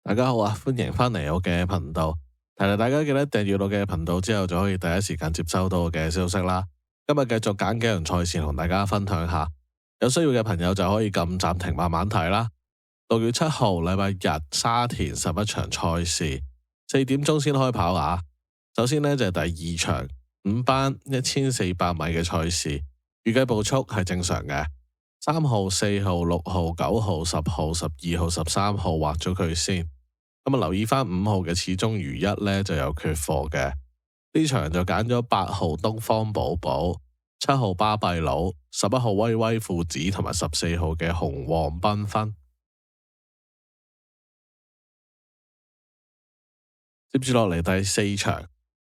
大家好啊，歡迎翻嚟我嘅頻道。提提大家記得訂閱我嘅頻道之後，就可以第一時間接收到我嘅消息啦。今日繼續揀幾場賽事同大家分享下，有需要嘅朋友就可以撳暫停慢慢睇啦。6月7號禮拜日沙田11場賽事，4點鐘先開跑啊。首先呢，就係第二場5班1400米嘅賽事，預計步速係正常嘅。3號、4號、6號、9號、10號、12號、13號劃咗佢先。咁留意翻5號嘅始終如一呢，就有缺貨嘅。呢場就揀咗8號東方寶寶、7號巴閉佬、11號威威父子同埋14號嘅紅黃繽紛。接住落嚟第4場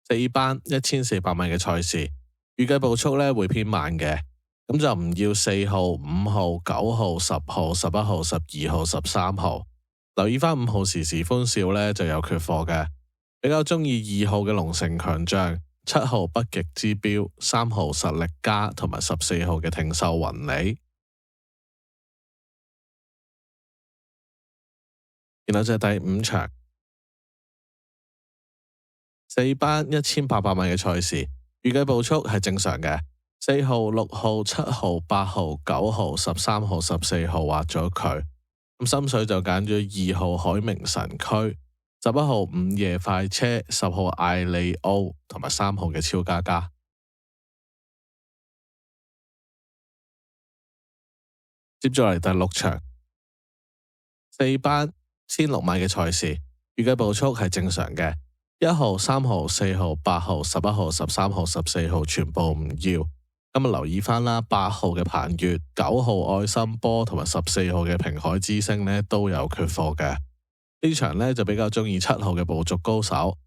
4班1400米嘅賽事，預計步速呢會偏慢嘅，咁就唔要4號、5號、9號、10號、11號、12號、13號。留意翻5號時時歡笑呢就有缺貨嘅，比較中意2號嘅龍城強將、7號北極之標、3號實力加同埋14號嘅挺秀雲里。然後就係第5場4班1800米嘅賽事，預計步速係正常嘅。4號、6號、7號、8號、9號、13號、14號劃咗佢。咁心水就揀咗2號海明神區、11號午夜快車、10號艾利奧同埋3號嘅超加加。接住嚟第6場4班1600米嘅賽事，預計步速係正常嘅。1號、3號、4號、8號、11號、13號、14號全部唔要。咁留意翻啦，8號嘅彭越、9號愛心波同埋14號嘅平海之星呢都有缺貨嘅。呢場呢就比較中意7號嘅部族高手、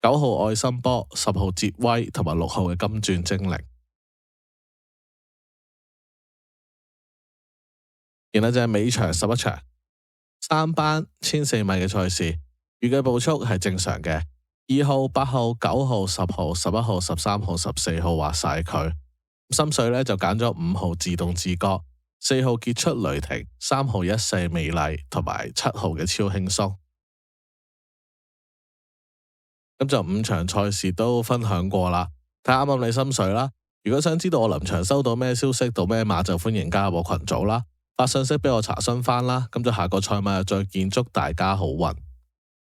9號愛心波、10號捷威同埋6號嘅金鑽精靈。然後就係尾場11場3班1400米嘅賽事，預計步速係正常嘅。2號、8號、9號、10號、11號、13號、14號劃晒佢。心水呢就揀咗5號自動自覺、4號傑出雷霆、3號一世美麗同埋7號嘅超輕鬆。咁就5場賽事都分享過啦，睇啱唔啱你心水啦。如果想知道我臨場收到咩消息到咩碼，就歡迎加入我群組啦，發信息俾我查詢翻啦。咁就下個賽馬日再見，祝大家好運。